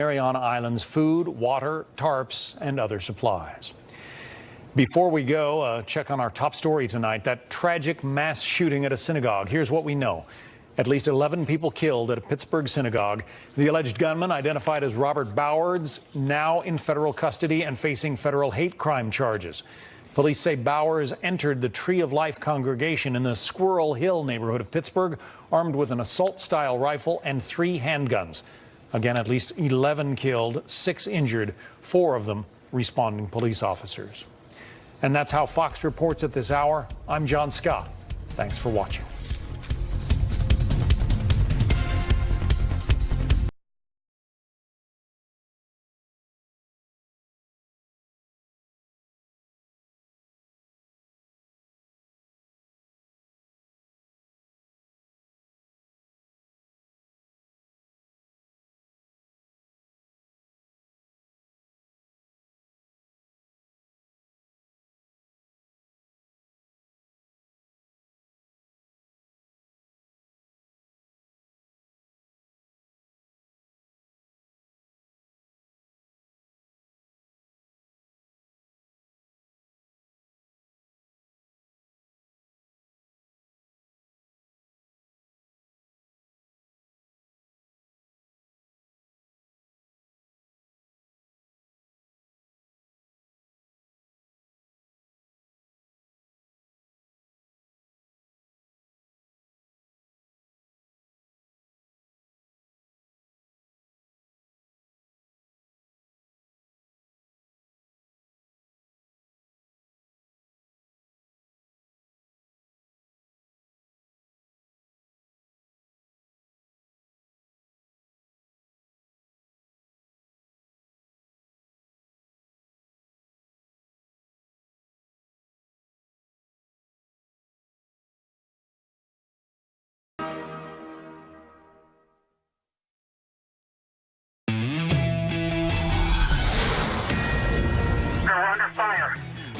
Mariana Islands food, water, tarps, and other supplies. Before we go, check on our top story tonight, that tragic mass shooting at a synagogue. Here's what we know. At least 11 people killed at a Pittsburgh synagogue. The alleged gunman, identified as Robert Bowers, now in federal custody and facing federal hate crime charges. Police say Bowers entered the Tree of Life congregation in the Squirrel Hill neighborhood of Pittsburgh, armed with an assault-style rifle and 3 handguns. Again, at least 11 killed, 6 injured, 4 of them responding police officers. And that's how Fox reports at this hour. I'm John Scott. Thanks for watching.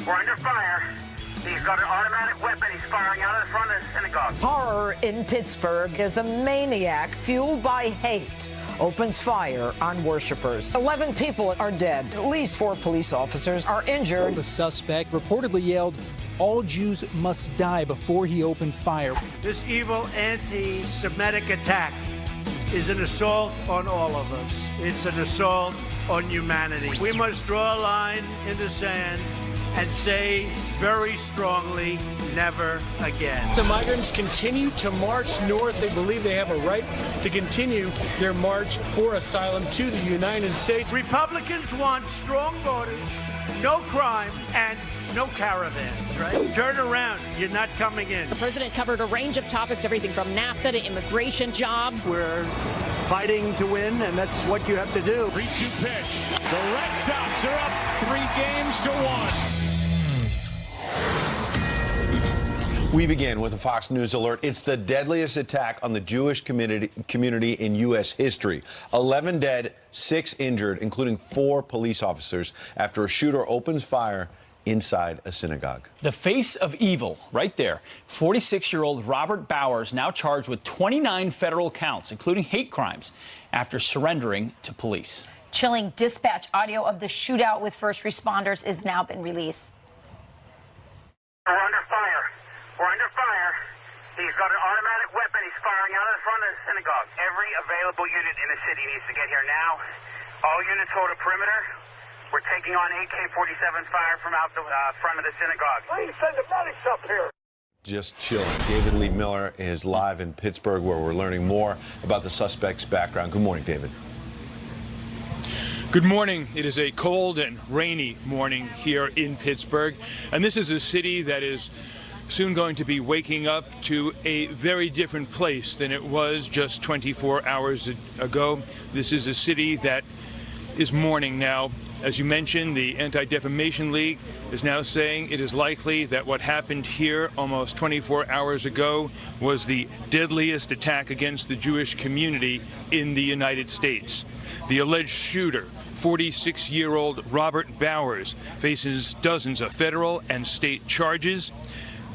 We're under fire. He's got an automatic weapon. He's firing out of the front of the synagogue. Horror in Pittsburgh as a maniac fueled by hate opens fire on worshipers. 11 people are dead. At least 4 police officers are injured. The suspect reportedly yelled, "All Jews must die," before he opened fire. This evil anti-Semitic attack is an assault on all of us. It's an assault on humanity. We must draw a line in the sand and say very strongly, never again. The migrants continue to march north. They believe they have a right to continue their march for asylum to the United States. Republicans want strong borders, no crime, and no caravans, right? Turn around. You're not coming in. The president covered a range of topics, everything from NAFTA to immigration, jobs. We're fighting to win, and that's what you have to do. 3-2 pitch. The Red Sox are up 3-1. We begin with a Fox News alert. It's the deadliest attack on the Jewish community in U.S. history. 11 dead, 6 injured, including 4 police officers, after a shooter opens fire inside a synagogue. The face of evil, right there. 46-year-old Robert Bowers now charged with 29 federal counts, including hate crimes, after surrendering to police. Chilling dispatch audio of the shootout with first responders has now been released. We're under fire. We're under fire. He's got an automatic weapon. He's firing out of the front of the synagogue. Every available unit in the city needs to get here now. All units hold a perimeter. We're taking on AK-47 fire from out the front of the synagogue. Please send the medics up here. Just chilling. David Lee Miller is live in Pittsburgh, where we're learning more about the suspect's background. Good morning, David. Good morning. It is a cold and rainy morning here in Pittsburgh, and this is a city that is soon going to be waking up to a very different place than it was just 24 hours ago. This is a city that is mourning now. As you mentioned, the Anti-Defamation League is now saying it is likely that what happened here almost 24 hours ago was the deadliest attack against the Jewish community in the United States. The alleged shooter, 46-year-old Robert Bowers, faces dozens of federal and state charges.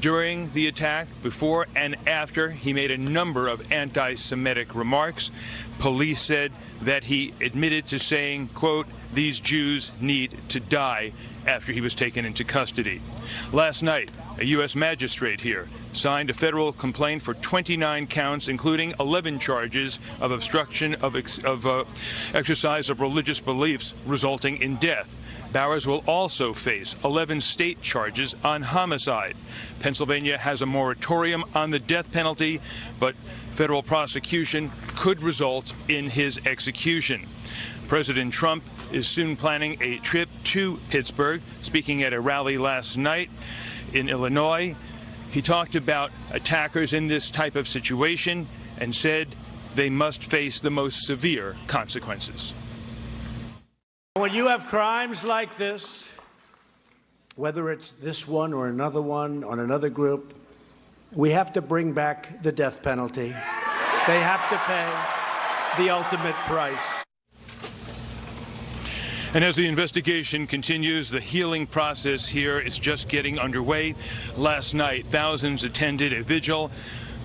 During the attack, before and after, he made a number of anti-Semitic remarks. Police said that he admitted to saying, quote, "These Jews need to die," after he was taken into custody. Last night, a U.S. magistrate here signed a federal complaint for 29 counts, including 11 charges of obstruction of exercise of religious beliefs resulting in death. Bowers will also face 11 state charges on homicide. Pennsylvania has a moratorium on the death penalty, but federal prosecution could result in his execution. President Trump is soon planning a trip to Pittsburgh. Speaking at a rally last night in Illinois, he talked about attackers in this type of situation and said they must face the most severe consequences. When you have crimes like this, whether it's this one or another one on another group, we have to bring back the death penalty. They have to pay the ultimate price. And as the investigation continues, the healing process here is just getting underway. Last night, thousands attended a vigil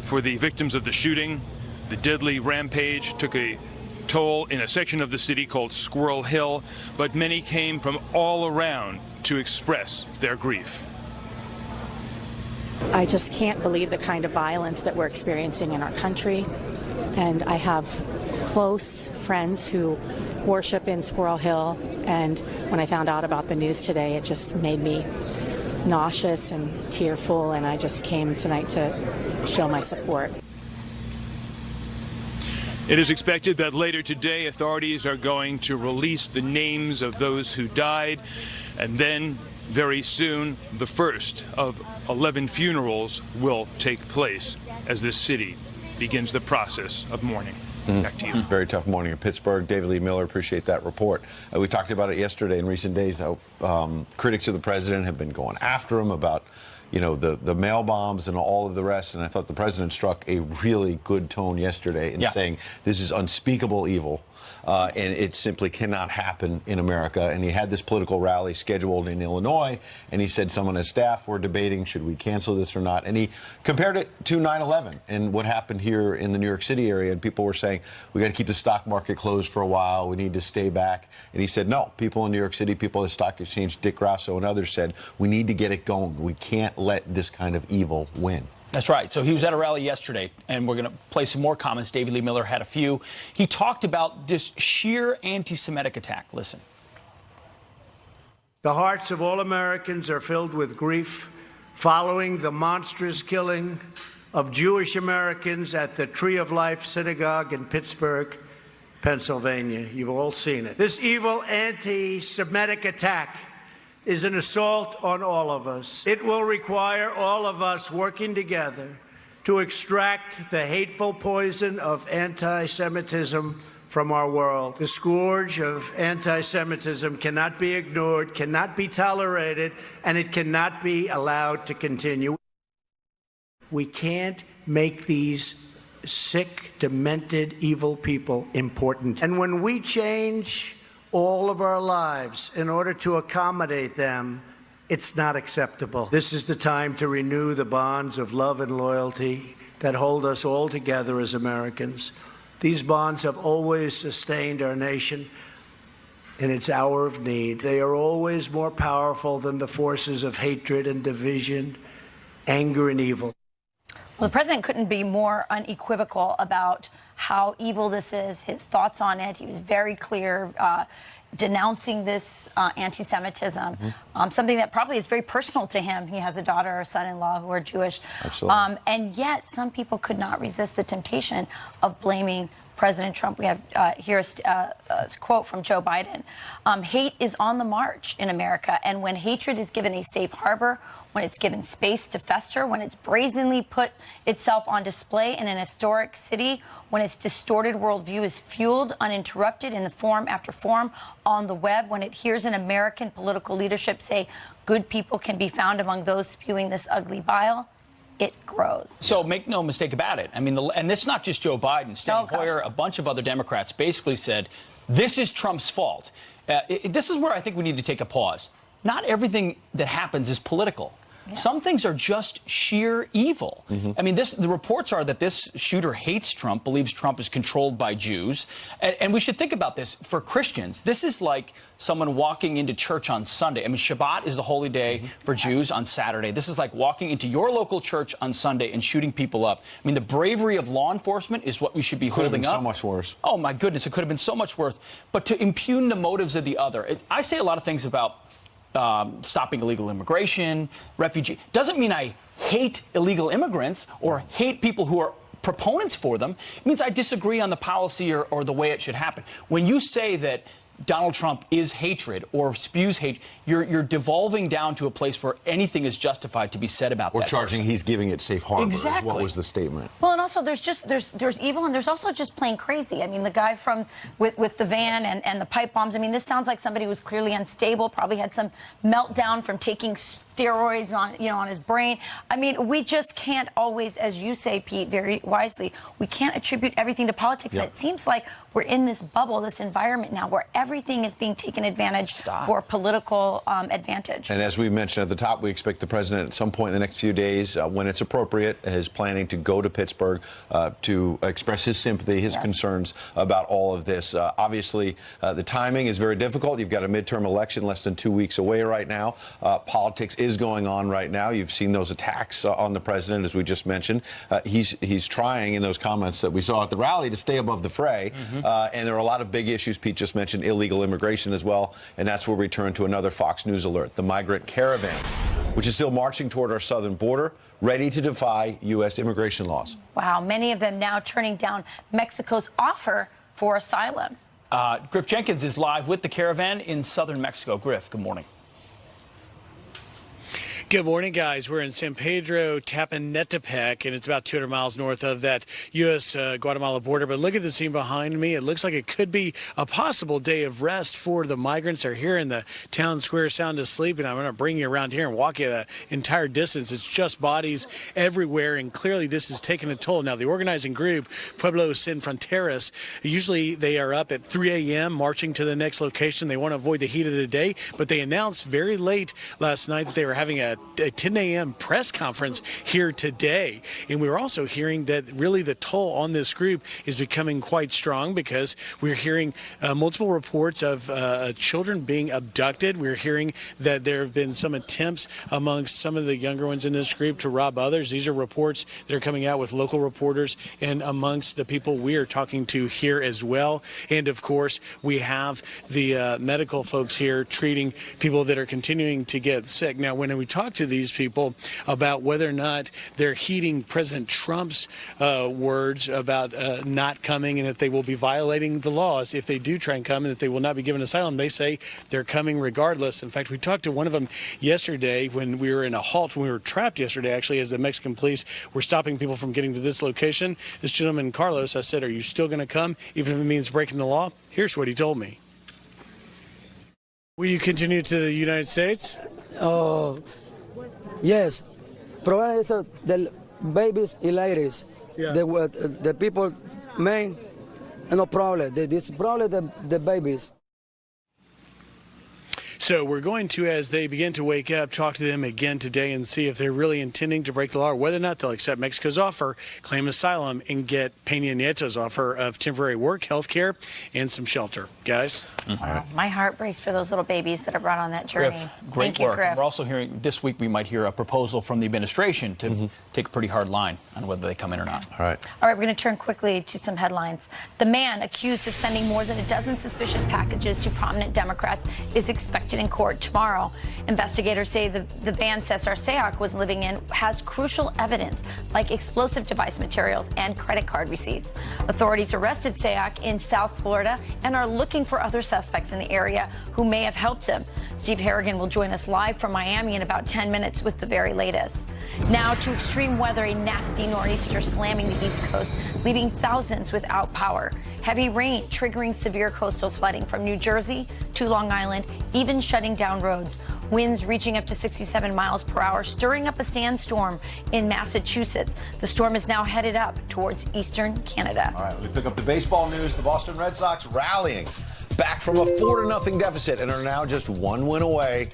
for the victims of the shooting. The deadly rampage took a toll in a section of the city called Squirrel Hill, but many came from all around to express their grief. I just can't believe the kind of violence that we're experiencing in our country. And I have close friends who worship in Squirrel Hill. And when I found out about the news today, it just made me nauseous and tearful. And I just came tonight to show my support. It is expected that later today, authorities are going to release the names of those who died. And then very soon, the first of 11 funerals will take place as this city begins the process of mourning. Back to you. Very tough morning in Pittsburgh. David Lee Miller, appreciate that report. We talked about it yesterday. In recent days, how critics of the president have been going after him about, you know, the mail bombs and all of the rest. And I thought the president struck a really good tone yesterday in saying this is unspeakable evil. And it simply cannot happen in America. And he had this political rally scheduled in Illinois, and he said some on his staff were debating, should we cancel this or not? And he compared it to 9/11 and what happened here in the New York City area. And people were saying, we got to keep the stock market closed for a while. We need to stay back. And he said, no, people in New York City, people at the stock exchange, Dick Grasso and others said, we need to get it going. We can't let this kind of evil win. That's right. So he was at a rally yesterday, and we're going to play some more comments. David Lee Miller had a few. He talked about this sheer anti-Semitic attack. Listen. The hearts of all Americans are filled with grief following the monstrous killing of Jewish Americans at the Tree of Life Synagogue in Pittsburgh, Pennsylvania. You've all seen it. This evil anti-Semitic attack is an assault on all of us. It will require all of us working together to extract the hateful poison of anti-Semitism from our world. The scourge of anti-Semitism cannot be ignored, cannot be tolerated, and it cannot be allowed to continue. We can't make these sick, demented, evil people important. And when we change all of our lives in order to accommodate them, it's not acceptable. This is the time to renew the bonds of love and loyalty that hold us all together as Americans. These bonds have always sustained our nation in its hour of need. They are always more powerful than the forces of hatred and division, anger and evil. Well, the president couldn't be more unequivocal about how evil this is, his thoughts on it. He was very clear, denouncing this anti-Semitism, something that probably is very personal to him. He has a daughter or son-in-law who are Jewish. Absolutely. And yet some people could not resist the temptation of blaming President Trump. We have here a quote from Joe Biden. Hate is on the march in America, and when hatred is given a safe harbor, when it's given space to fester, when it's brazenly put itself on display in an historic city, when its distorted worldview is fueled uninterrupted in the form after form on the web, when it hears an American political leadership say good people can be found among those spewing this ugly bile, it grows. So make no mistake about it. I mean, and this is not just Joe Biden. Steny Hoyer, a bunch of other Democrats basically said, this is Trump's fault. This is where I think we need to take a pause. Not everything that happens is political. Some things are just sheer evil. I mean, the reports are that this shooter hates Trump, believes Trump is controlled by Jews. And we should think about this. For Christians, this is like someone walking into church on Sunday. I mean, Shabbat is the holy day for Jews on Saturday. This is like walking into your local church on Sunday and shooting people up. I mean, the bravery of law enforcement is what we should be holding up. So much worse. Oh, my goodness, it could have been so much worse. But to impugn the motives of the other, I say a lot of things about stopping illegal immigration, refugee. Doesn't mean I hate illegal immigrants or hate people who are proponents for them. It means I disagree on the policy or the way it should happen. When you say that Donald Trump is hatred or spews hate, you're devolving down to a place where anything is justified to be said about that. We're charging he's giving it safe harbor. Exactly. What was the statement? Well, and also there's evil, and there's also just plain crazy. I mean, the guy with the van and the pipe bombs. I mean, this sounds like somebody who was clearly unstable, probably had some meltdown from taking steroids on his brain. I mean, we just can't always, as you say, Pete, very wisely, we can't attribute everything to politics. Yep. And it seems like we're in this bubble, this environment now where everything is being taken advantage for political advantage. And as we mentioned at the top, we expect the president at some point in the next few days, when it's appropriate, is planning to go to Pittsburgh to express his sympathy, his concerns about all of this. Obviously, the timing is very difficult. You've got a midterm election less than 2 weeks away right now. Politics is going on right now. You've seen those attacks on the president, as we just mentioned. He's trying in those comments that we saw at the rally to stay above the fray. And there are a lot of big issues. Pete just mentioned illegal immigration as well. And that's where we turn to another Fox News alert, the migrant caravan, which is still marching toward our southern border, ready to defy U.S. immigration laws. Wow, many of them now turning down Mexico's offer for asylum. Griff Jenkins is live with the caravan in southern Mexico. Griff, good morning. Good morning, guys. We're in San Pedro Tepanetepec, and it's about 200 miles north of that U.S.-Guatemala border. But look at the scene behind me. It looks like it could be a possible day of rest for the migrants. They're here in the town square sound asleep, and I'm going to bring you around here and walk you the entire distance. It's just bodies everywhere, and clearly this is taking a toll. Now, the organizing group, Pueblo Sin Fronteras, usually they are up at 3 a.m. marching to the next location. They want to avoid the heat of the day, but they announced very late last night that they were having a 10 a.m. press conference here today. And we were also hearing that really the toll on this group is becoming quite strong, because we're hearing multiple reports of children being abducted. We're hearing that there have been some attempts amongst some of the younger ones in this group to rob others. These are reports that are coming out with local reporters and amongst the people we are talking to here as well. And of course, we have the medical folks here treating people that are continuing to get sick. Now, when we talk to these people about whether or not they're heeding President Trump's words about not coming, and that they will be violating the laws if they do try and come, and that they will not be given asylum, they say they're coming regardless. In fact, we talked to one of them yesterday when we were in a halt, when we were trapped yesterday, actually, as the Mexican police were stopping people from getting to this location. This gentleman, Carlos, I said, "Are you still going to come, even if it means breaking the law?" Here's what he told me. Will you continue to the United States? Yes, problem is the babies and ladies, the people, men, no problem. This problem the babies. So we're going to, as they begin to wake up, talk to them again today and see if they're really intending to break the law, or whether or not they'll accept Mexico's offer, claim asylum, and get Peña Nieto's offer of temporary work, health care, and some shelter. Guys? Wow. My heart breaks for those little babies that are brought on that journey. Griff, great Thank you, work. Griff. And we're also hearing, this week we might hear a proposal from the administration to take a pretty hard line on whether they come in or not. All right. All right, we're going to turn quickly to some headlines. The man accused of sending more than a dozen suspicious packages to prominent Democrats is expected in court tomorrow. Investigators say the van Cesar Sayoc was living in has crucial evidence like explosive device materials and credit card receipts. Authorities arrested Sayoc in South Florida and are looking for other suspects in the area who may have helped him. Steve Harrigan will join us live from Miami in about 10 minutes with the very latest. Now to extreme weather, a nasty nor'easter slamming the East Coast, leaving thousands without power. Heavy rain triggering severe coastal flooding from New Jersey to Long Island, even shutting down roads. Winds reaching up to 67 miles per hour, stirring up a sandstorm in Massachusetts. The storm is now headed up towards eastern Canada. All right, we pick up the baseball news. The Boston Red Sox rallying back from a 4-0 deficit and are now just one win away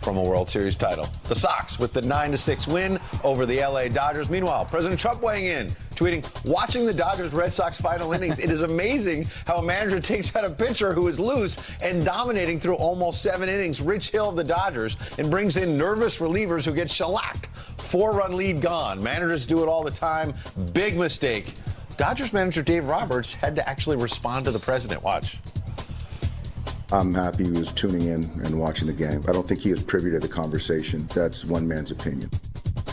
from a World Series title. The Sox with the 9-6 win over the LA Dodgers. Meanwhile, President Trump weighing in, tweeting, watching the Dodgers-Red Sox final innings, it is amazing how a manager takes out a pitcher who is loose and dominating through almost 7 innings, Rich Hill of the Dodgers, and brings in nervous relievers who get shellacked. 4-run lead gone. Managers do it all the time. Big mistake. Dodgers manager Dave Roberts had to actually respond to the president. Watch. I'm happy he was tuning in and watching the game. I don't think he is privy to the conversation. That's one man's opinion.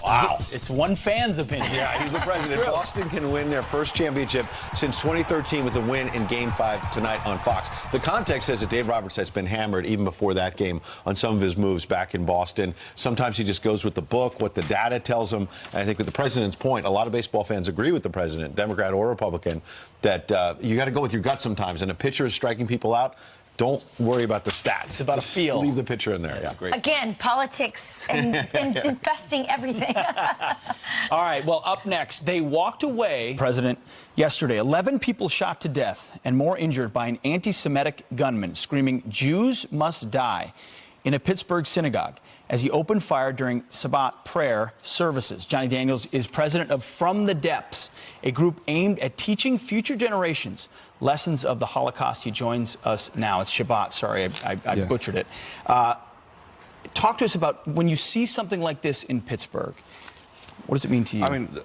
Wow. It's one fan's opinion. Yeah, he's the president. Boston can win their first championship since 2013 with a win in Game 5 tonight on Fox. The context says that Dave Roberts has been hammered even before that game on some of his moves back in Boston. Sometimes he just goes with the book, what the data tells him. And I think with the president's point, a lot of baseball fans agree with the president, Democrat or Republican, that you got to go with your gut sometimes. And a pitcher is striking people out. Don't worry about the stats. It's about just a feel. Leave the pitcher in there. That's great. Again, politics and infesting everything. All right, well, up next, they walked away, President, yesterday. 11 people shot to death and more injured by an anti-Semitic gunman screaming, "Jews must die," in a Pittsburgh synagogue as he opened fire during Shabbat prayer services. Johnny Daniels is president of From the Depths, a group aimed at teaching future generations lessons of the Holocaust. He joins us now. It's Shabbat. Sorry, I butchered it. Talk to us about when you see something like this in Pittsburgh. What does it mean to you? I mean,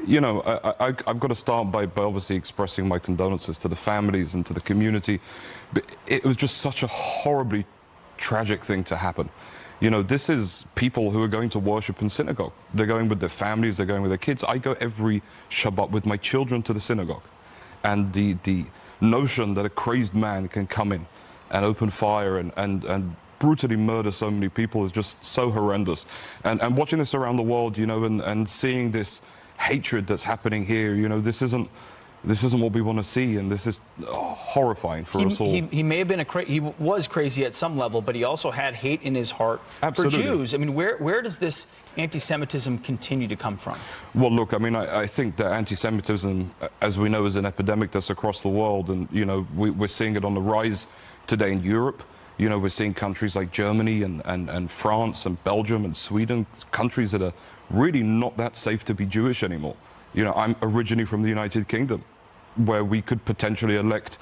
you know, I've got to start by obviously expressing my condolences to the families and to the community. But it was just such a horribly tragic thing to happen. You know, this is people who are going to worship in synagogue. They're going with their families, they're going with their kids. I go every Shabbat with my children to the synagogue. And the notion that a crazed man can come in and open fire and brutally murder so many people is just so horrendous. And watching this around the world, you know, and seeing this hatred that's happening here, you know, this isn't what we want to see, and this is horrifying for us all. He may have been he was crazy at some level, but he also had hate in his heart Absolutely. for Jews. I mean, where does this anti-Semitism continue to come from? Well, look, I mean, I think that anti-Semitism, as we know, is an epidemic that's across the world, and you know, we're seeing it on the rise today in Europe. You know, we're seeing countries like Germany and France and Belgium and Sweden, countries that are really not that safe to be Jewish anymore. You know, I'm originally from the United Kingdom, where we could potentially elect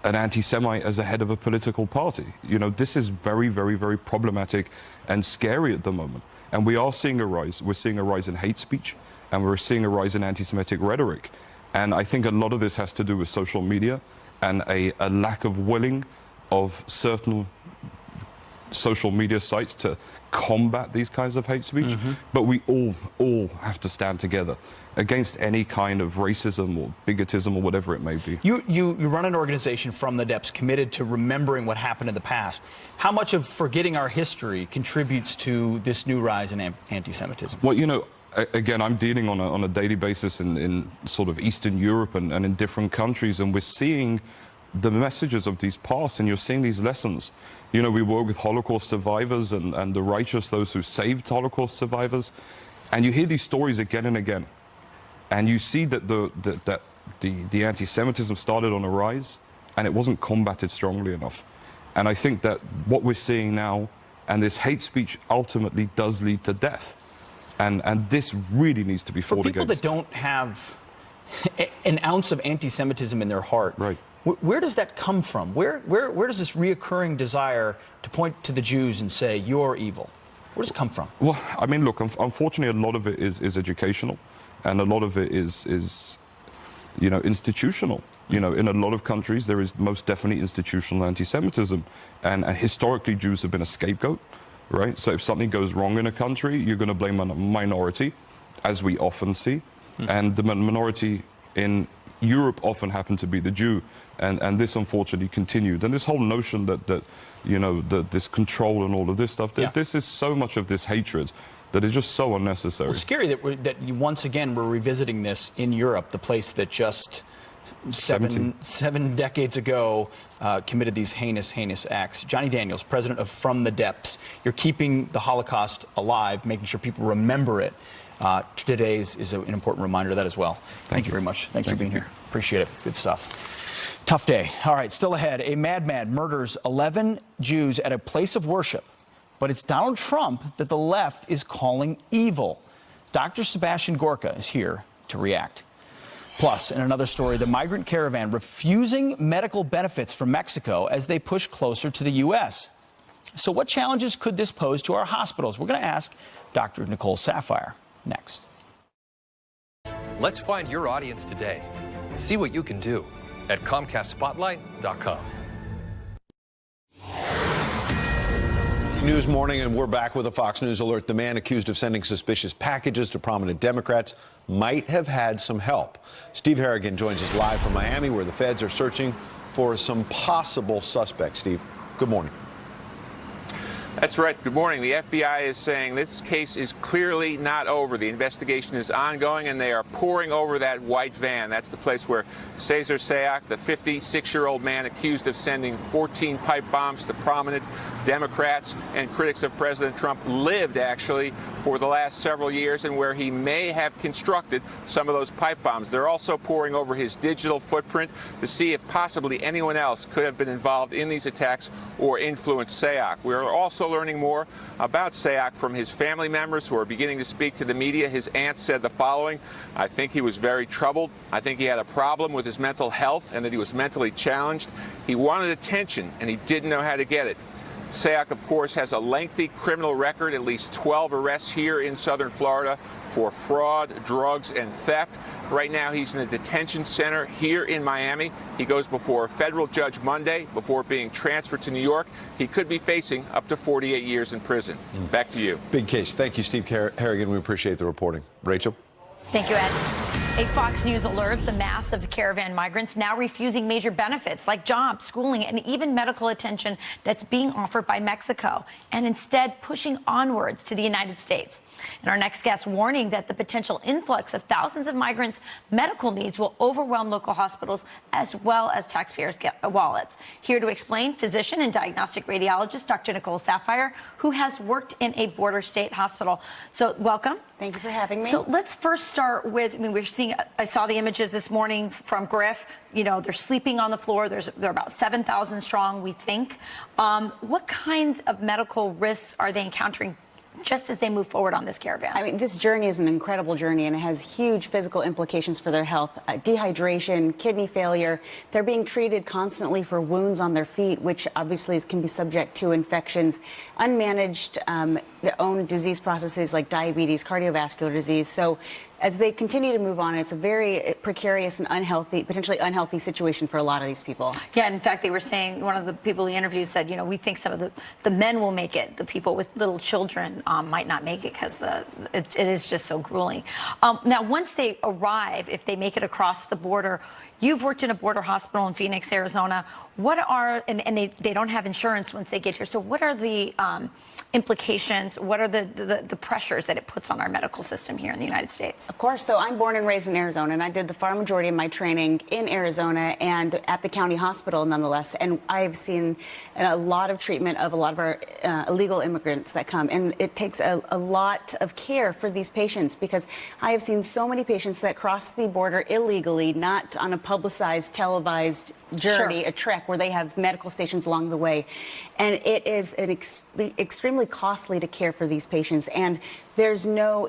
an anti-Semite as a head of a political party. You know, this is very, very, very problematic and scary at the moment. And we are seeing a rise. We're seeing a rise in hate speech, and we're seeing a rise in anti-Semitic rhetoric. And I think a lot of this has to do with social media and a lack of willing of certain social media sites to combat these kinds of hate speech. But we all have to stand together against any kind of racism or bigotism or whatever it may be. You run an organization, From the Depths, committed to remembering what happened in the past. How much of forgetting our history contributes to this new rise in anti-Semitism? Well, you know, again, I'm dealing on a daily basis in sort of Eastern Europe and in different countries, and we're seeing the messages of these past, and you're seeing these lessons. You know, we work with Holocaust survivors and the righteous, those who saved Holocaust survivors, and you hear these stories again and again. And you see that the anti-Semitism started on a rise, and it wasn't combated strongly enough. And I think that what we're seeing now, and this hate speech ultimately does lead to death. And this really needs to be fought against. For people that don't have an ounce of anti-Semitism in their heart, right? Where does that come from? Where does this reoccurring desire to point to the Jews and say, you're evil? Where does it come from? Well, I mean, look, unfortunately, a lot of it is educational. And a lot of it is, you know, institutional. You know, in a lot of countries, there is most definitely institutional anti-Semitism. And historically, Jews have been a scapegoat, right? So if something goes wrong in a country, you're going to blame a minority, as we often see. And the minority in Europe often happened to be the Jew. And this, unfortunately, continued. And this whole notion that you know, this control and all of this stuff, this is so much of this hatred that is just so unnecessary. Well, it's scary that you, once again, we're revisiting this in Europe, the place that just seven decades ago committed these heinous acts. Johnny Daniels, president of From the Depths. You're keeping the Holocaust alive, making sure people remember it. Today is an important reminder of that as well. Thank you very much. Thanks for being here. Appreciate it. Good stuff. Tough day. All right, still ahead. A madman murders 11 Jews at a place of worship but it's Donald Trump that the left is calling evil. Dr. Sebastian Gorka is here to react. Plus, in another story, the migrant caravan refusing medical benefits from Mexico as they push closer to the U.S. So what challenges could this pose to our hospitals? We're going to ask Dr. Nicole Saphier next. Let's find your audience today. See what you can do at ComcastSpotlight.com. News Morning, and we're back with a Fox News alert. The man accused of sending suspicious packages to prominent Democrats might have had some help. Steve Harrigan joins us live from Miami, where the feds are searching for some possible suspects. Steve, good morning. That's right. Good morning. The FBI is saying this case is clearly not over. The investigation is ongoing, and they are poring over that white van. That's the place where Cesar Sayoc, the 56-year-old man accused of sending 14 pipe bombs to prominent Democrats and critics of President Trump, lived actually for the last several years, and where he may have constructed some of those pipe bombs. They're also poring over his digital footprint to see if possibly anyone else could have been involved in these attacks or influenced Sayoc. We are also learning more about Sayoc from his family members who are beginning to speak to the media. His aunt said the following: "I think he was very troubled. I think he had a problem with his mental health and that he was mentally challenged. He wanted attention and he didn't know how to get it." Sayoc, of course, has a lengthy criminal record, at least 12 arrests here in southern Florida for fraud, drugs, and theft. Right now, he's in a detention center here in Miami. He goes before a federal judge Monday before being transferred to New York. He could be facing up to 48 years in prison. Back to you. Big case. Thank you, Steve Harrigan. We appreciate the reporting. Rachel? Thank you, Ed. A Fox News alert: the mass of caravan migrants now refusing major benefits like jobs, schooling, and even medical attention that's being offered by Mexico, and instead pushing onwards to the United States. And our next guest warning that the potential influx of thousands of migrants' medical needs will overwhelm local hospitals as well as taxpayers' wallets. Here to explain, physician and diagnostic radiologist Dr. Nicole Saphier, who has worked in a border state hospital. So welcome. Thank you for having me. So let's first start with, I saw the images this morning from Griff. You know, they're sleeping on the floor. They're about 7,000 strong, we think. What kinds of medical risks are they encountering just as they move forward on this caravan? I mean, this journey is an incredible journey, and it has huge physical implications for their health. Dehydration, kidney failure. They're being treated constantly for wounds on their feet, which obviously can be subject to infections, unmanaged their own disease processes like diabetes, cardiovascular disease. So as they continue to move on, it's a very precarious and unhealthy, potentially unhealthy situation for a lot of these people. Yeah, in fact, they were saying, one of the people he interviewed said, you know, we think some of the men will make it. The people with little children might not make it because it is just so grueling. Now, once they arrive, if they make it across the border, you've worked in a border hospital in Phoenix, Arizona. What are, and they don't have insurance once they get here, so what are the implications? What are the pressures that it puts on our medical system here in the United States? Of course. So I'm born and raised in Arizona, and I did the far majority of my training in Arizona and at the county hospital nonetheless. And I've seen a lot of treatment of a lot of our illegal immigrants that come. And it takes a lot of care for these patients, because I have seen so many patients that cross the border illegally, not on a publicized, televised journey, Sure. a trek where they have medical stations along the way. And it is extremely costly to care for these patients, and there's no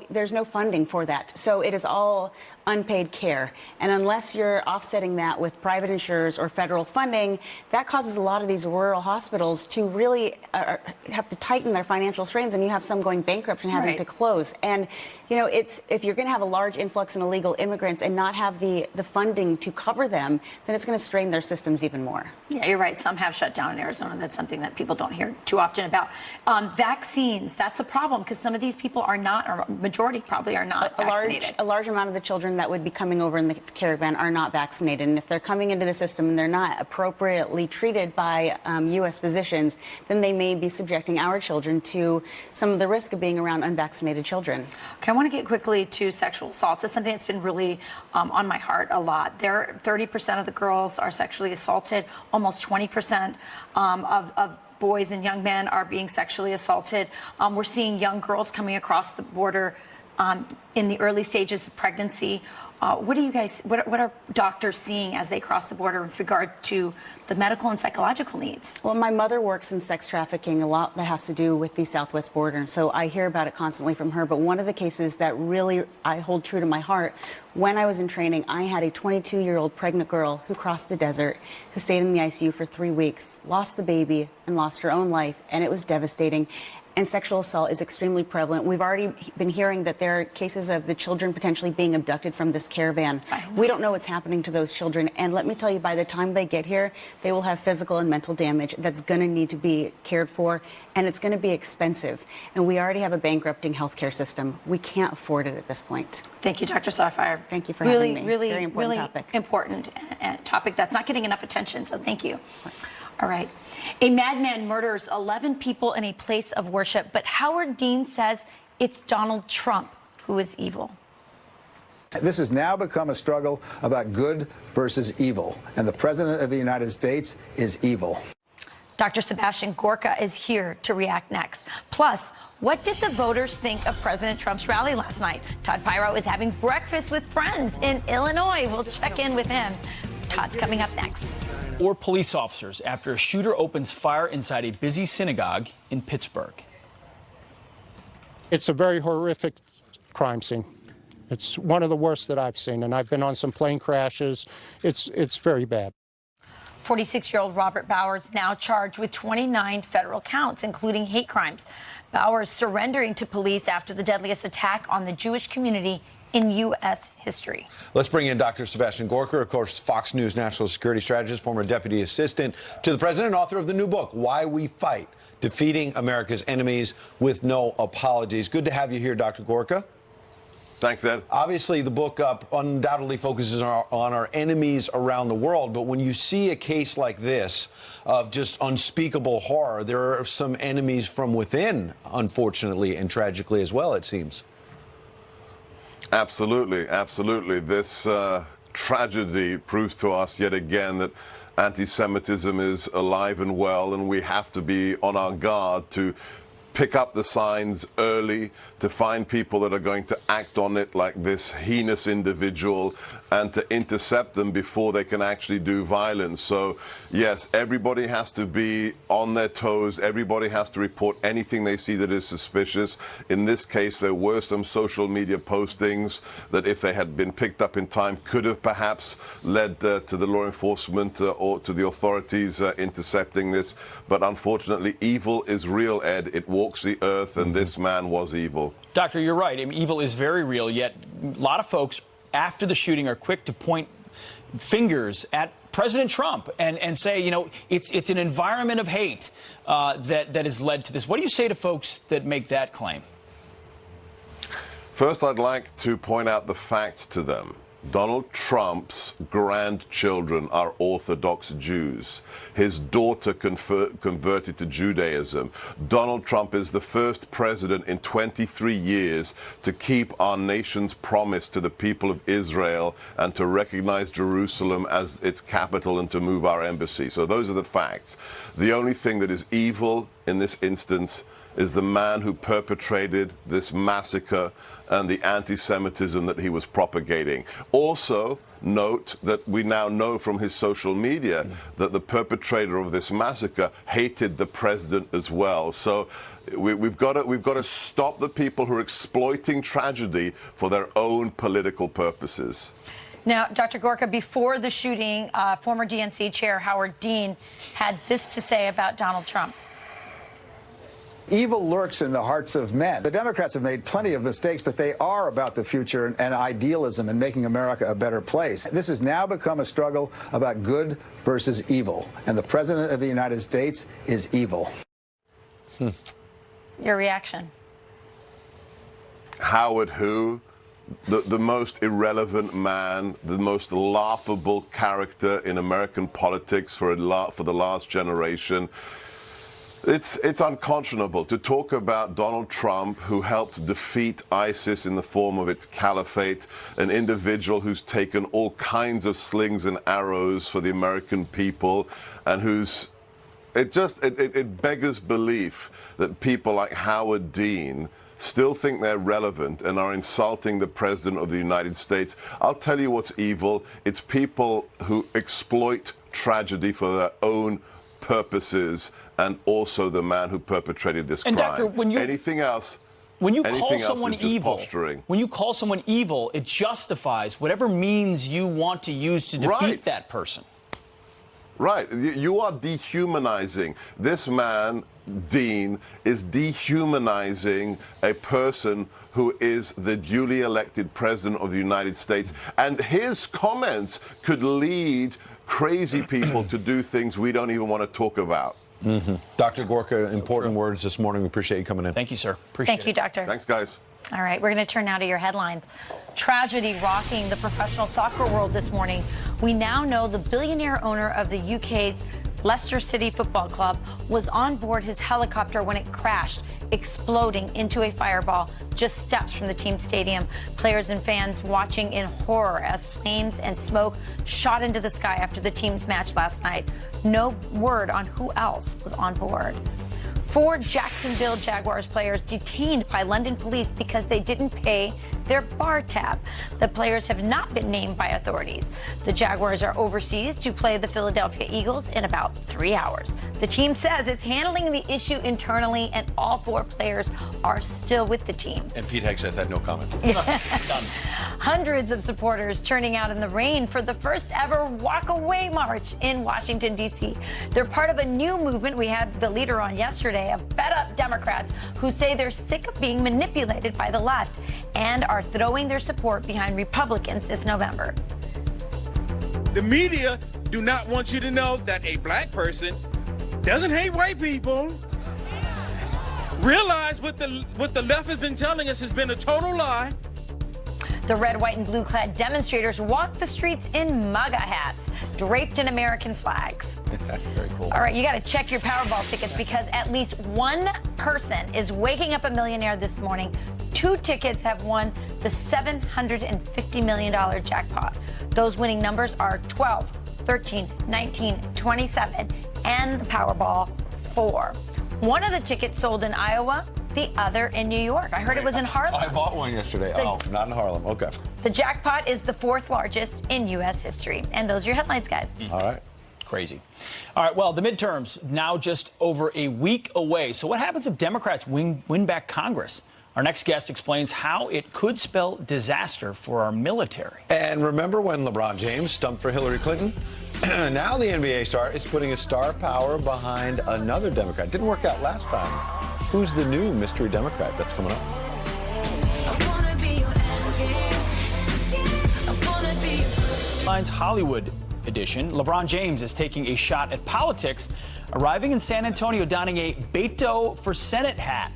funding for that. So it is all unpaid care. And unless you're offsetting that with private insurers or federal funding, that causes a lot of these rural hospitals to really have to tighten their financial strains, and you have some going bankrupt and having Right. to close. And, you know, if you're going to have a large influx in illegal immigrants and not have the funding to cover them, then it's going to strain their systems even more. Yeah, you're right. Some have shut down in Arizona. That's something that people don't hear too often about. Vaccines, that's a problem, because some of these people are not, or majority probably are not vaccinated. A large amount of the children that would be coming over in the caravan are not vaccinated. And if they're coming into the system and they're not appropriately treated by U.S. physicians, then they may be subjecting our children to some of the risk of being around unvaccinated children. Okay, I want to get quickly to sexual assaults. It's something that's been really on my heart a lot. 30% of the girls are sexually assaulted. Almost 20% of boys and young men are being sexually assaulted. We're seeing young girls coming across the border in the early stages of pregnancy. What are doctors seeing as they cross the border with regard to the medical and psychological needs? Well, my mother works in sex trafficking, a lot that has to do with the southwest border, so I hear about it constantly from her. But one of the cases that really I hold true to my heart, when I was in training, I had a 22-year-old pregnant girl who crossed the desert, who stayed in the ICU for 3 weeks, lost the baby, and lost her own life, and it was devastating. And sexual assault is extremely prevalent. We've already been hearing that there are cases of the children potentially being abducted from this caravan. We don't know what's happening to those children. And let me tell you, by the time they get here, they will have physical and mental damage that's going to need to be cared for. And it's going to be expensive. And we already have a bankrupting healthcare system. We can't afford it at this point. Thank you, Dr. Starfire. Thank you for having me. Very important topic. Important topic that's not getting enough attention, so thank you. All right. A madman murders 11 people in a place of worship, but Howard Dean says it's Donald Trump who is evil. This has now become a struggle about good versus evil, and the President of the United States is evil. Dr. Sebastian Gorka is here to react next. Plus, what did the voters think of President Trump's rally last night? Todd Pyro is having breakfast with friends in Illinois. We'll check in with him. Todd's coming up next. Or police officers after a shooter opens fire inside a busy synagogue in Pittsburgh. It's a very horrific crime scene. It's one of the worst that I've seen, and I've been on some plane crashes. It's very bad. 46-year-old Robert Bowers now charged with 29 federal counts, including hate crimes. Bowers surrendering to police after the deadliest attack on the Jewish community in U.S. history. Let's bring in Dr. Sebastian Gorka, of course, Fox News national security strategist, former deputy assistant to the president, author of the new book, Why We Fight, Defeating America's Enemies with No Apologies. Good to have you here, Dr. Gorka. Thanks, Ed. Obviously, the book undoubtedly focuses on our enemies around the world, but when you see a case like this of just unspeakable horror, there are some enemies from within, unfortunately and tragically as well, it seems. Absolutely, absolutely. This tragedy proves to us yet again that anti-Semitism is alive and well, and we have to be on our guard to pick up the signs early, to find people that are going to act on it like this heinous individual, and to intercept them before they can actually do violence. So, yes, everybody has to be on their toes. Everybody has to report anything they see that is suspicious. In this case, there were some social media postings that, if they had been picked up in time, could have perhaps led to the law enforcement or to the authorities intercepting this. But unfortunately, evil is real, Ed. It walks the earth, and this man was evil. Doctor, you're right. I mean, evil is very real, yet a lot of folks after the shooting are quick to point fingers at President Trump and say, you know, it's an environment of hate that has led to this. What do you say to folks that make that claim? First, I'd like to point out the facts to them. Donald Trump's grandchildren are Orthodox Jews. His daughter converted to Judaism. Donald Trump is the first president in 23 years to keep our nation's promise to the people of Israel and to recognize Jerusalem as its capital and to move our embassy. So those are the facts. The only thing that is evil in this instance is the man who perpetrated this massacre and the anti-Semitism that he was propagating. Also, note that we now know from his social media that the perpetrator of this massacre hated the president as well. So we've got to stop the people who are exploiting tragedy for their own political purposes. Now, Dr. Gorka, before the shooting, former DNC chair Howard Dean had this to say about Donald Trump. Evil lurks in the hearts of men. The Democrats have made plenty of mistakes, but they are about the future and idealism and making America a better place. This has now become a struggle about good versus evil, and the President of the United States is evil. Your reaction? Howard who? The most irrelevant man, the most laughable character in American politics for the last generation. It's unconscionable to talk about Donald Trump, who helped defeat ISIS in the form of its caliphate, an individual who's taken all kinds of slings and arrows for the American people, and who's it beggars belief that people like Howard Dean still think they're relevant and are insulting the President of the United States. I'll tell you what's evil. It's people who exploit tragedy for their own purposes, and also the man who perpetrated this crime. Doctor, when you, anything else? When you call someone evil, posturing. when you call someone evil, it justifies whatever means you want to use to defeat that person. Right. You are dehumanizing. This man, Dean, is dehumanizing a person who is the duly elected President of the United States. And his comments could lead crazy people to do things we don't even want to talk about. Dr. Gorka, important words this morning. We appreciate you coming in. Thank you, sir. Appreciate Thank you, Doctor. Thanks, guys. All right, we're going to turn now to your headlines. Tragedy rocking the professional soccer world this morning. We now know the billionaire owner of the UK's Leicester City Football Club was on board his helicopter when it crashed, exploding into a fireball just steps from the team stadium. Players and fans watching in horror as flames and smoke shot into the sky after the team's match last night. No word on who else was on board. 4 Jacksonville Jaguars players detained by London police because they didn't pay their bar tab. The players have not been named by authorities. The Jaguars are overseas to play the Philadelphia Eagles in about 3 hours. The team says it's handling the issue internally, and all 4 players are still with the team. And Pete Hegseth had no comment. Hundreds of supporters turning out in the rain for the first ever Walk Away March in Washington, D.C. They're part of a new movement. We had the leader on yesterday of Fed Up Democrats who say they're sick of being manipulated by the left and are throwing their support behind Republicans this November. The media do not want you to know that a black person doesn't hate white people. Realize what the left has been telling us has been a total lie. The red, white, and blue-clad demonstrators walked the streets in MAGA hats, draped in American flags. Very cool. All right, you got to check your Powerball tickets because at least one person is waking up a millionaire this morning. 2 tickets have won the $750 million jackpot. Those winning numbers are 12, 13, 19, 27, and the Powerball 4. One of the tickets sold in Iowa, the other in New York. I heard it was in Harlem. I bought one yesterday. Not in Harlem. Okay. The jackpot is the 4th largest in U.S. history. And those are your headlines, guys. All right. Crazy. All right, well, the midterms now just over a week away. So what happens if Democrats win back Congress? Our next guest explains how it could spell disaster for our military. And remember when LeBron James stumped for Hillary Clinton? Now the NBA star is putting his star power behind another Democrat. Didn't work out last time. Who's the new mystery Democrat? That's coming up. Lines Hollywood edition. LeBron James is taking a shot at politics, arriving in San Antonio donning a Beto for Senate hat.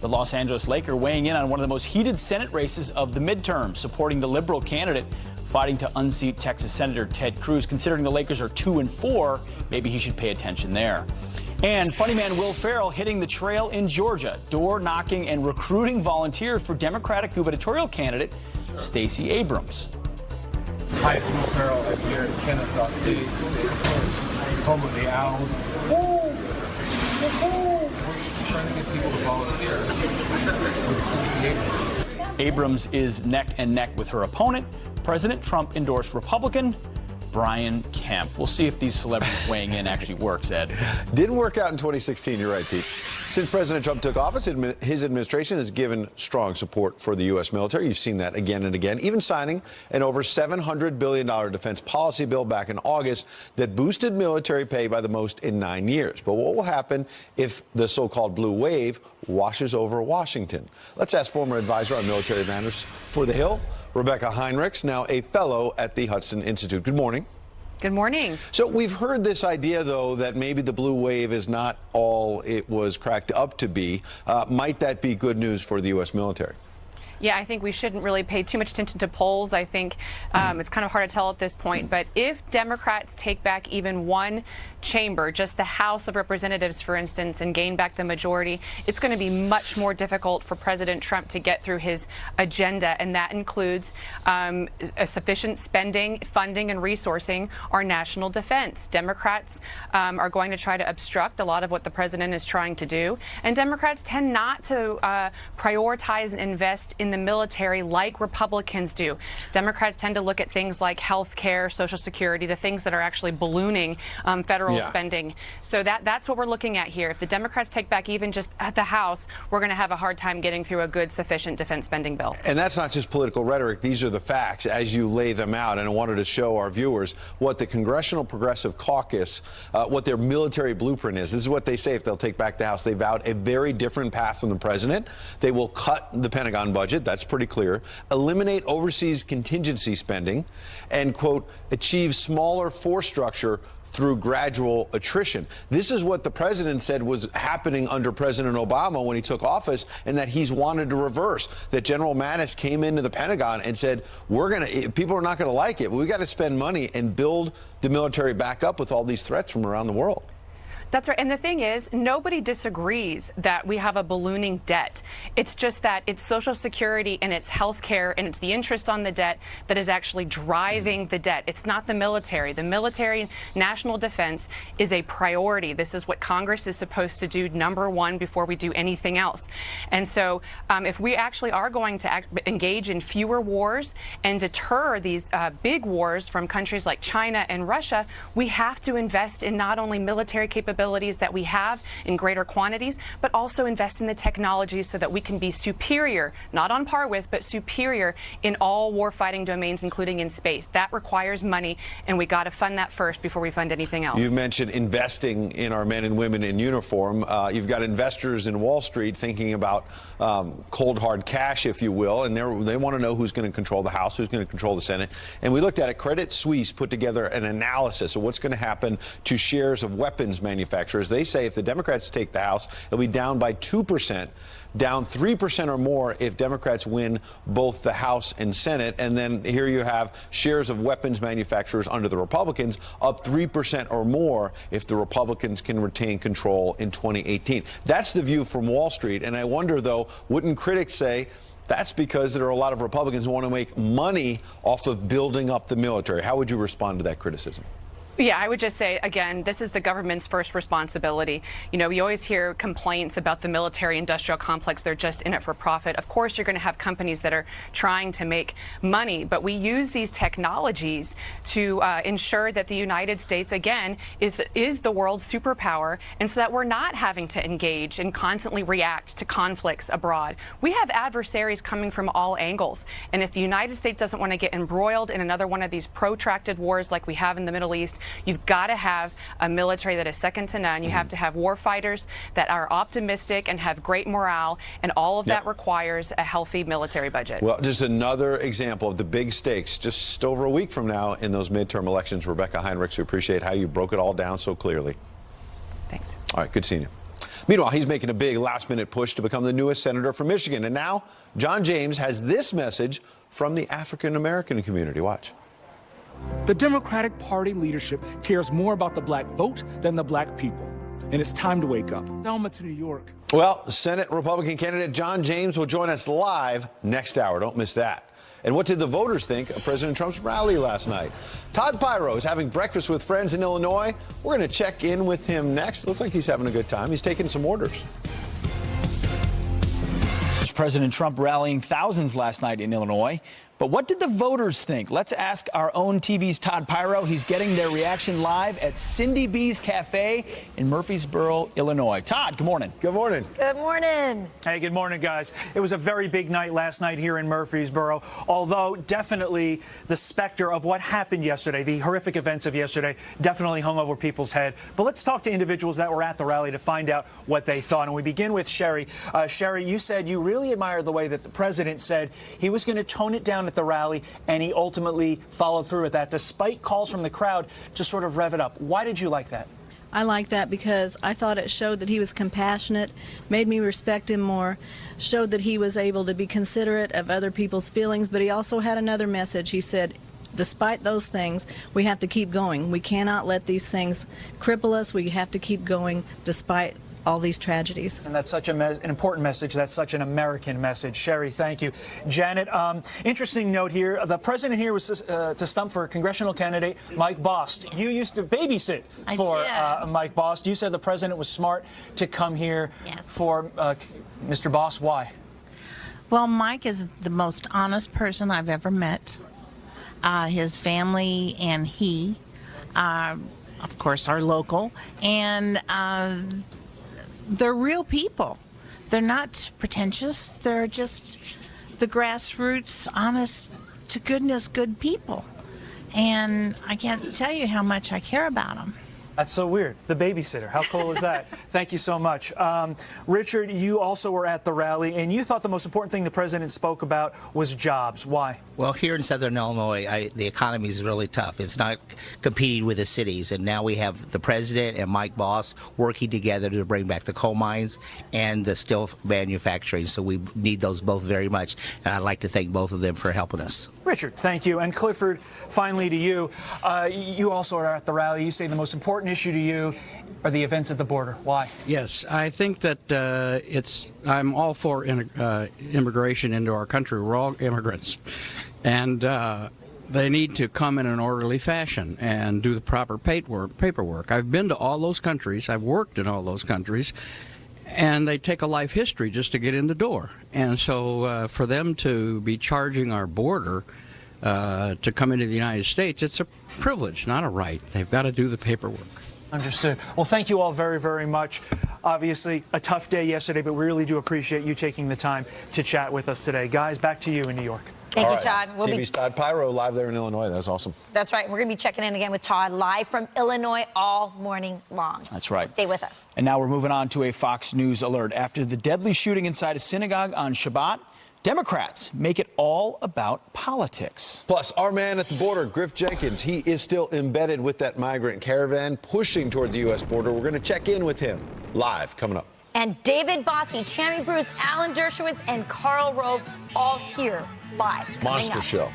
The Los Angeles Laker weighing in on one of the most heated Senate races of the midterm, supporting the liberal candidate fighting to unseat Texas Senator Ted Cruz. Considering the Lakers are 2-4, maybe he should pay attention there. And funny man Will Ferrell hitting the trail in Georgia, door knocking and recruiting volunteers for Democratic gubernatorial candidate Stacey Abrams. Hi, it's Will Ferrell. I'm here in Kennesaw City, home of the Owls. Trying to get people to volunteer with Stacey Abrams. Abrams is neck and neck with her opponent, President Trump-endorsed Republican Brian Kemp. We'll see if these celebrities weighing in actually works, Ed. Didn't work out in 2016, you're right, Pete. Since President Trump took office, his administration has given strong support for the U.S. military. You've seen that again and again, even signing an over $700 billion defense policy bill back in August that boosted military pay by the most in 9 years. But what will happen if the so-called blue wave washes over Washington? Let's ask former advisor on military matters for The Hill, Rebecca Heinrichs, now a fellow at the Hudson Institute. Good morning. Good morning. So we've heard this idea, though, that maybe the blue wave is not all it was cracked up to be. Might that be good news for the U.S. military? Yeah, I think we shouldn't really pay too much attention to polls. I think it's kind of hard to tell at this point. But if Democrats take back even one chamber, just the House of Representatives, for instance, and gain back the majority, it's going to be much more difficult for President Trump to get through his agenda. And that includes a sufficient spending, funding, and resourcing our national defense. Democrats are going to try to obstruct a lot of what the president is trying to do. And Democrats tend not to prioritize and invest in the military like Republicans do. Democrats tend to look at things like health care, Social Security, the things that are actually ballooning federal spending. So that's what we're looking at here. If the Democrats take back even just at the House, we're going to have a hard time getting through a good, sufficient defense spending bill. And that's not just political rhetoric. These are the facts as you lay them out. And I wanted to show our viewers what the Congressional Progressive Caucus, what their military blueprint is. This is what they say if they'll take back the House. They vowed a very different path from the president. They will cut the Pentagon budget. That's pretty clear. Eliminate overseas contingency spending and, quote, achieve smaller force structure through gradual attrition. This is what the president said was happening under President Obama when he took office, and that he's wanted to reverse. That General Mattis came into the Pentagon and said, people are not going to like it. We got to spend money and build the military back up with all these threats from around the world. That's right. And the thing is, nobody disagrees that we have a ballooning debt. It's just that it's Social Security and it's health care and it's the interest on the debt that is actually driving the debt. It's not the military. The military national defense is a priority. This is what Congress is supposed to do, number one, before we do anything else. And so if we actually are going to engage in fewer wars and deter these big wars from countries like China and Russia, we have to invest in not only military capabilities that we have in greater quantities, but also invest in the technologies so that we can be superior, not on par with, but superior in all warfighting domains, including in space. That requires money, and we got to fund that first before we fund anything else. You mentioned investing in our men and women in uniform. You've got investors in Wall Street thinking about cold, hard cash, if you will, and they want to know who's going to control the House, who's going to control the Senate. And we looked at it. Credit Suisse put together an analysis of what's going to happen to shares of weapons manufacturers. They say if the Democrats take the House, it'll be down by 2%, down 3% or more if Democrats win both the House and Senate. And then here you have shares of weapons manufacturers under the Republicans up 3% or more if the Republicans can retain control in 2018. That's the view from Wall Street. And I wonder, though, wouldn't critics say that's because there are a lot of Republicans who want to make money off of building up the military? How would you respond to that criticism? Yeah, I would just say, again, this is the government's first responsibility. You know, we always hear complaints about the military-industrial complex. They're just in it for profit. Of course, you're going to have companies that are trying to make money, but we use these technologies to ensure that the United States, again, is the world's superpower, and so that we're not having to engage and constantly react to conflicts abroad. We have adversaries coming from all angles, and if the United States doesn't want to get embroiled in another one of these protracted wars like we have in the Middle East, you've got to have a military that is second to none. You have to have war fighters that are optimistic and have great morale, and all of that requires a healthy military budget. Well, just another example of the big stakes just over a week from now in those midterm elections. Rebecca Heinrichs, we appreciate how you broke it all down so clearly. Thanks. All right, good seeing you. Meanwhile, he's making a big last-minute push to become the newest senator from Michigan. And now, John James has this message from the African-American community. Watch. The Democratic Party leadership cares more about the black vote than the black people. And it's time to wake up. Selma to New York. Well, Senate Republican candidate John James will join us live next hour. Don't miss that. And what did the voters think of President Trump's rally last night? Todd Pyro is having breakfast with friends in Illinois. We're going to check in with him next. Looks like he's having a good time. He's taking some orders. President Trump rallying thousands last night in Illinois. But what did the voters think? Let's ask our own TV's Todd Pyro. He's getting their reaction live at Cindy B's Cafe in Murfreesboro, Illinois. Todd, good morning. Good morning. Good morning. Hey, good morning, guys. It was a very big night last night here in Murfreesboro, although definitely the specter of what happened yesterday, the horrific events of yesterday, definitely hung over people's head. But let's talk to individuals that were at the rally to find out what they thought. And we begin with Sherry. Sherry, you said you really admired the way that the president said he was going to tone it down at the rally, and he ultimately followed through with that, despite calls from the crowd to sort of rev it up. Why did you like that? I like that because I thought it showed that he was compassionate, made me respect him more, showed that he was able to be considerate of other people's feelings, but he also had another message. He said, despite those things, we have to keep going. We cannot let these things cripple us. We have to keep going despite all these tragedies. And that's such an important message. That's such an American message. Sherry, thank you. Janet, interesting note here. The president here was to stump for congressional candidate Mike Bost. You used to babysit for Mike Bost. You said the president was smart to come here for Mr. Bost. Why? Well, Mike is the most honest person I've ever met. His family and he, of course, are local. And they're real people. They're not pretentious. They're just the grassroots, honest to goodness, good people. And I can't tell you how much I care about them. That's so weird. The babysitter. How cool is that? Thank you so much. Richard, you also were at the rally, and you thought the most important thing the president spoke about was jobs. Why? Well, here in Southern Illinois, the economy is really tough. It's not competing with the cities, and now we have the president and Mike Bost working together to bring back the coal mines and the steel manufacturing. So we need those both very much, and I'd like to thank both of them for helping us. Richard, thank you. And Clifford, finally to you. You also are at the rally. You say the most important issue to you are the events at the border. Why? Yes, I think that I'm all for immigration into our country. We're all immigrants. And they need to come in an orderly fashion and do the proper paperwork. I've been to all those countries. I've worked in all those countries. And they take a life history just to get in the door. And so for them to be charging our border to come into the United States, it's a privilege, not a right. They've got to do the paperwork. Understood. Well, thank you all very, very much. Obviously, a tough day yesterday, but we really do appreciate you taking the time to chat with us today. Guys, back to you in New York. Thank you, Todd. TV's Todd Pyro live there in Illinois. That's awesome. That's right. We're going to be checking in again with Todd live from Illinois all morning long. That's right. Stay with us. And now we're moving on to a Fox News alert. After the deadly shooting inside a synagogue on Shabbat, Democrats make it all about politics. Plus, our man at the border, Griff Jenkins, he is still embedded with that migrant caravan pushing toward the U.S. border. We're going to check in with him live coming up. And David Bossie, Tammy Bruce, Alan Dershowitz, and Karl Rove all here live. Monster show.